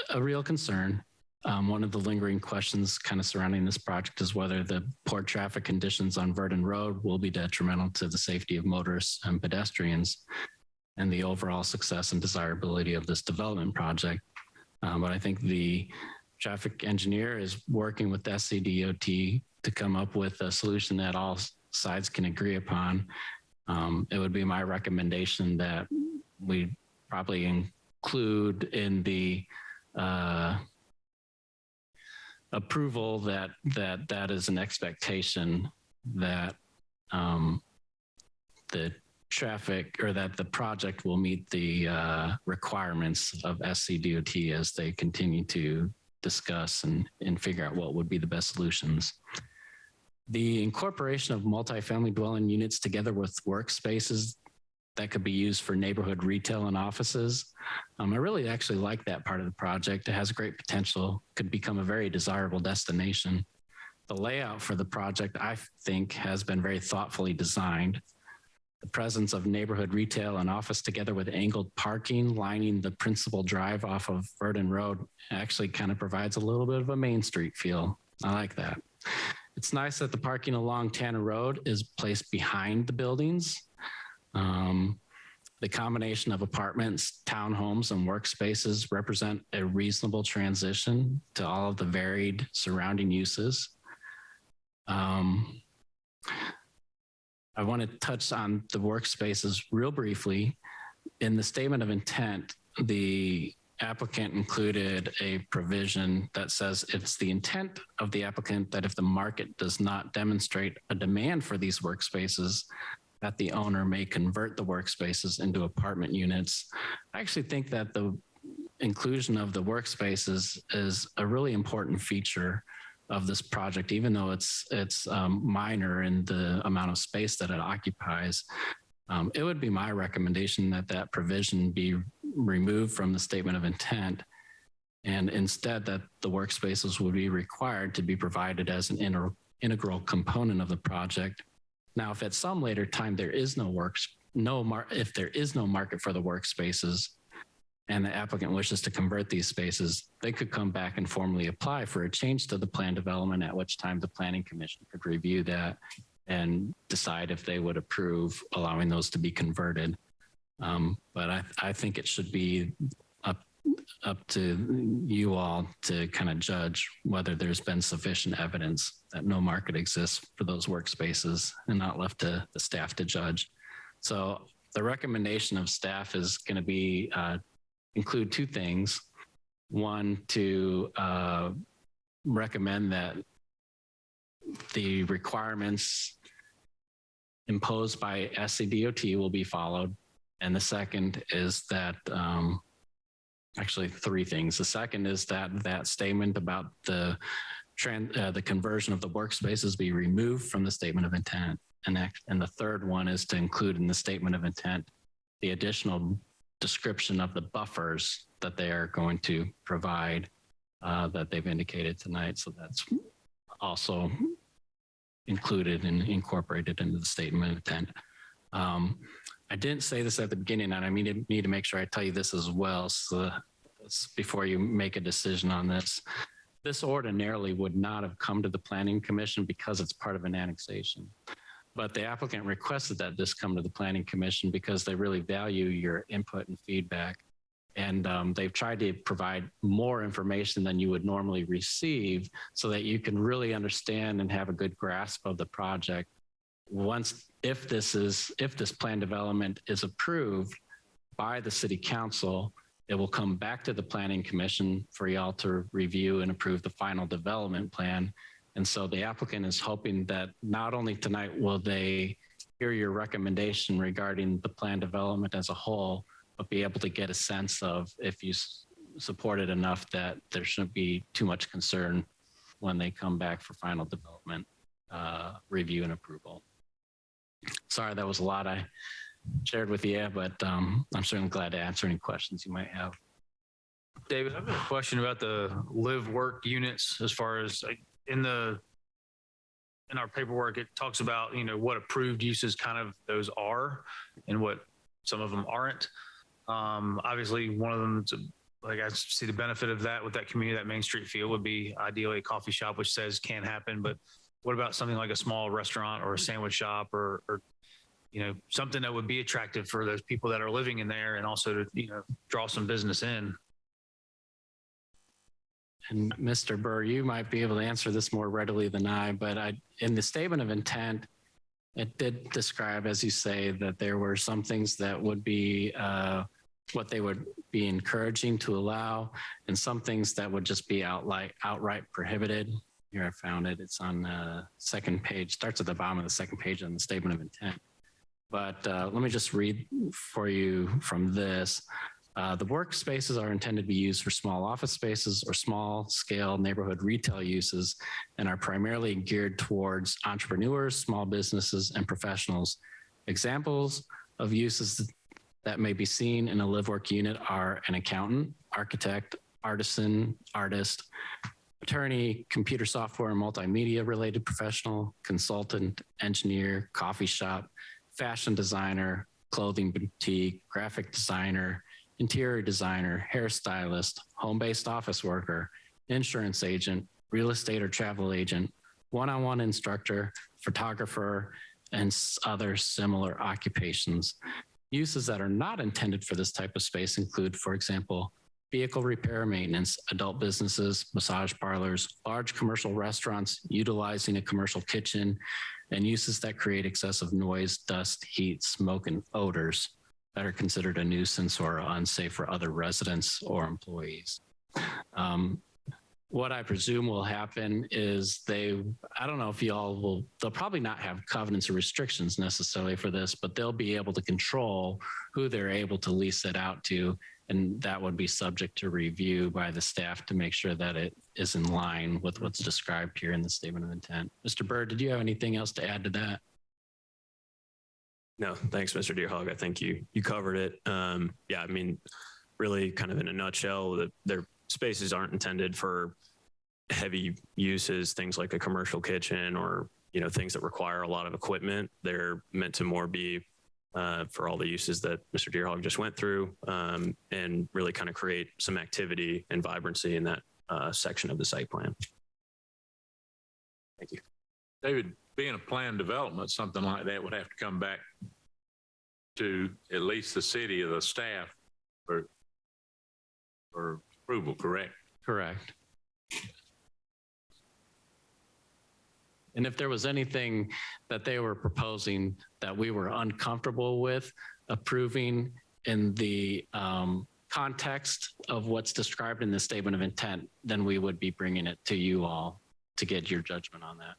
a real concern. One of the lingering questions kind of surrounding this project is whether the poor traffic conditions on Verdon Road will be detrimental to the safety of motorists and pedestrians and the overall success and desirability of this development project. But I think the traffic engineer is working with SCDOT to come up with a solution that all sides can agree upon. It would be my recommendation that we probably include in the approval that is an expectation that the traffic or that the project will meet the requirements of SCDOT as they continue to discuss and figure out what would be the best solutions. The incorporation of multifamily dwelling units together with workspaces that could be used for neighborhood retail and offices. I really actually like that part of the project. It has great potential, could become a very desirable destination. The layout for the project, I think, has been very thoughtfully designed. The presence of neighborhood retail and office together with angled parking lining the principal drive off of Verdon Road actually kind of provides a little bit of a Main Street feel. I like that. It's nice that the parking along Tanner Road is placed behind the buildings. The combination of apartments, townhomes, and workspaces represent a reasonable transition to all of the varied surrounding uses. I want to touch on the workspaces real briefly. In the statement of intent, the applicant included a provision that says it's the intent of the applicant that if the market does not demonstrate a demand for these workspaces, that the owner may convert the workspaces into apartment units. I actually think that the inclusion of the workspaces is a really important feature of this project, even though it's minor in the amount of space that it occupies. It would be my recommendation that that provision be removed from the statement of intent, and instead that the workspaces would be required to be provided as an integral component of the project. Now, if at some later time there is if there is no market for the workspaces and the applicant wishes to convert these spaces, they could come back and formally apply for a change to the plan development, at which time the Planning Commission could review that and decide if they would approve allowing those to be converted. But I think it should be up to you all to kind of judge whether there's been sufficient evidence that no market exists for those workspaces and not left to the staff to judge. So the recommendation of staff is going to be include two things. One, to recommend that the requirements imposed by SCDOT will be followed. And the second is that, actually three things. The second is that statement about the conversion of the workspaces be removed from the statement of intent. And the third one is to include in the statement of intent the additional description of the buffers that they are going to provide that they've indicated tonight. So that's also included and incorporated into the statement of intent. I didn't say this at the beginning, and I need to make sure I tell you this as well, so before you make a decision on this. This ordinarily would not have come to the Planning Commission because it's part of an annexation. But the applicant requested that this come to the Planning Commission because they really value your input and feedback. And they've tried to provide more information than you would normally receive so that you can really understand and have a good grasp of the project. If this plan development is approved by the City Council, it will come back to the Planning Commission for y'all to review and approve the final development plan. And so the applicant is hoping that not only tonight will they hear your recommendation regarding the plan development as a whole, but be able to get a sense of if you support it enough that there shouldn't be too much concern when they come back for final development review and approval. Sorry, that was a lot I shared with you, but I'm certainly glad to answer any questions you might have. David, I've got a question about the live work units as far as in the in our paperwork, it talks about, what approved uses kind of those are and what some of them aren't. Obviously, one of them, like I see the benefit of that with that community, that Main Street feel would be ideally a coffee shop, which says can happen. But what about something like a small restaurant or a sandwich shop or something that would be attractive for those people that are living in there and also to, draw some business in? And Mr. Burr, you might be able to answer this more readily than I, but in the statement of intent, it did describe, as you say, that there were some things that would be what they would be encouraging to allow, and some things that would just be outright prohibited. Here I found it. It's on the second page, starts at the bottom of the second page on the statement of intent. But let me just read for you from this. The workspaces are intended to be used for small office spaces or small scale neighborhood retail uses and are primarily geared towards entrepreneurs, small businesses, and professionals. Examples of uses that may be seen in a live work unit are an accountant, architect, artisan, artist, attorney, computer software and multimedia related professional, consultant, engineer, coffee shop, fashion designer, clothing boutique, graphic designer, interior designer, hairstylist, home-based office worker, insurance agent, real estate or travel agent, one-on-one instructor, photographer, and other similar occupations. Uses that are not intended for this type of space include, for example, vehicle repair maintenance, adult businesses, massage parlors, large commercial restaurants utilizing a commercial kitchen, and uses that create excessive noise, dust, heat, smoke, and odors that are considered a nuisance or unsafe for other residents or employees. What I presume will happen is I don't know if they'll probably not have covenants or restrictions necessarily for this, but they'll be able to control who they're able to lease it out to. And that would be subject to review by the staff to make sure that it is in line with what's described here in the statement of intent. Mr. Bird, did you have anything else to add to that? No, thanks, Mr. Deerhog. I think you covered it. Yeah, I mean, really kind of in a nutshell, their spaces aren't intended for heavy uses, things like a commercial kitchen or, things that require a lot of equipment. They're meant to more be for all the uses that Mr. Deerhog just went through, and really kind of create some activity and vibrancy in that section of the site plan. Thank you. David, being a planned development, something like that would have to come back to at least the city or the staff for approval, correct? Correct. And if there was anything that they were proposing that we were uncomfortable with approving in the context of what's described in the statement of intent, then we would be bringing it to you all to get your judgment on that.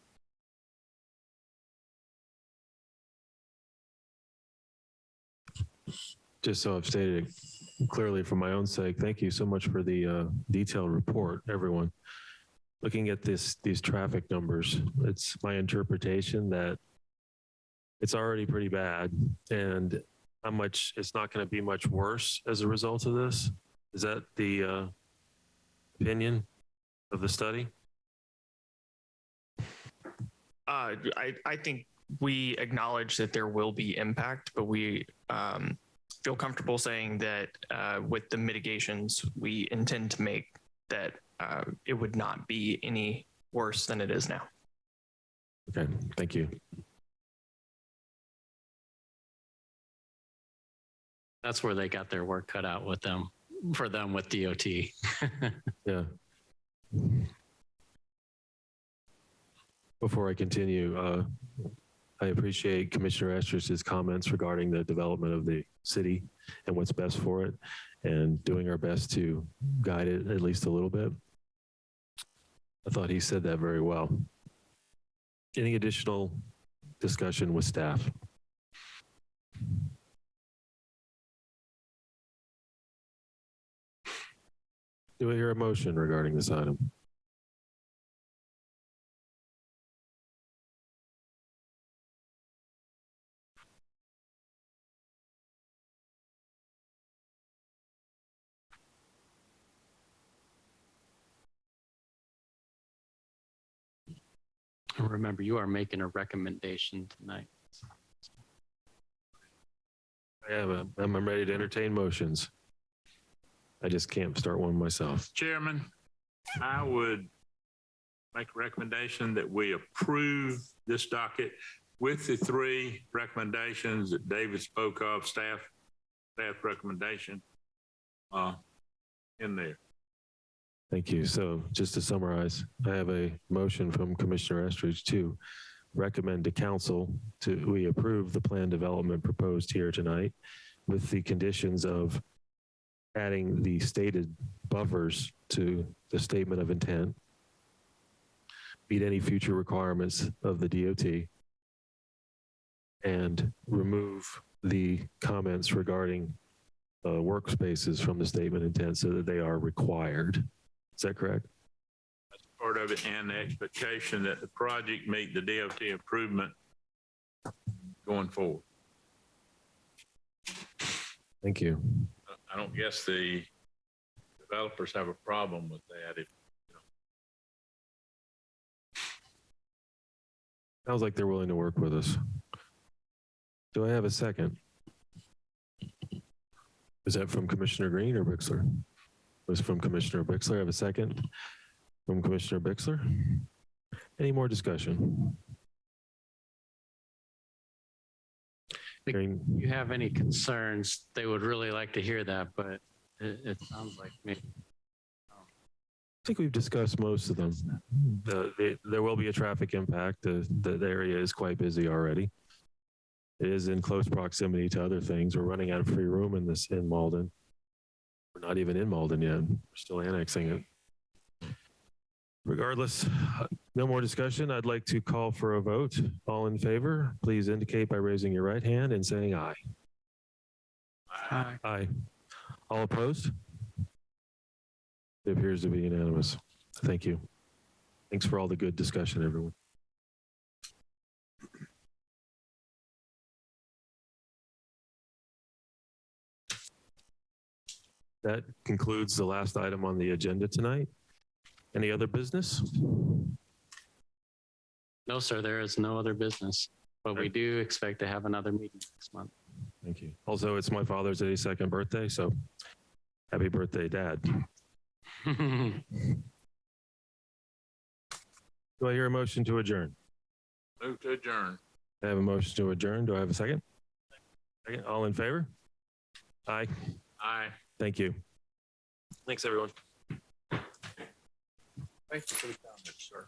Just so I've stated it clearly for my own sake, thank you so much for the detailed report, everyone. Looking at these traffic numbers, it's my interpretation that it's already pretty bad, and it's not going to be much worse as a result of this. Is that the opinion of the study? I think we acknowledge that there will be impact, but we feel comfortable saying that with the mitigations we intend to make, that it would not be any worse than it is now. Okay, thank you. That's where they got their work cut out with them with DOT. Yeah. Before I continue, I appreciate Commissioner Estrus's comments regarding the development of the city and what's best for it, and doing our best to guide it at least a little bit. I thought he said that very well. Any additional discussion with staff? Do I hear a motion regarding this item? Remember, you are making a recommendation tonight. I'm ready to entertain motions. I just can't start one myself. Chairman, I would make a recommendation that we approve this docket with the 3 recommendations that David spoke of, staff recommendation in there. Thank you. So just to summarize, I have a motion from Commissioner Estridge to recommend to council we approve the plan development proposed here tonight with the conditions of adding the stated buffers to the statement of intent, meet any future requirements of the DOT, and remove the comments regarding workspaces from the statement of intent so that they are required. Is that correct? That's part of it, and the expectation that the project meet the DOT improvement going forward. Thank you. I don't guess the developers have a problem with that. Sounds like they're willing to work with us. Do I have a second? Is that from Commissioner Green or Bixler? Was from Commissioner Bixler. I have a second from Commissioner Bixler. Any more discussion? If you have any concerns, they would really like to hear that, but it sounds like maybe. I think we've discussed most of them. There will be a traffic impact. The area is quite busy already. It is in close proximity to other things. We're running out of free room in Malden. We're not even in Malden yet. We're still annexing it. Regardless, no more discussion. I'd like to call for a vote. All in favor, please indicate by raising your right hand and saying aye. Aye. Aye. All opposed? It appears to be unanimous. Thank you. Thanks for all the good discussion, everyone. That concludes the last item on the agenda tonight. Any other business? No, sir, there is no other business, but we do expect to have another meeting next month. Thank you. Also, it's my father's 82nd birthday, so happy birthday, Dad. Do I hear a motion to adjourn? Move to adjourn. I have a motion to adjourn. Do I have a second? Second. All in favor? Aye. Aye. Thank you. Thanks, everyone. Thank you for the comments, sir.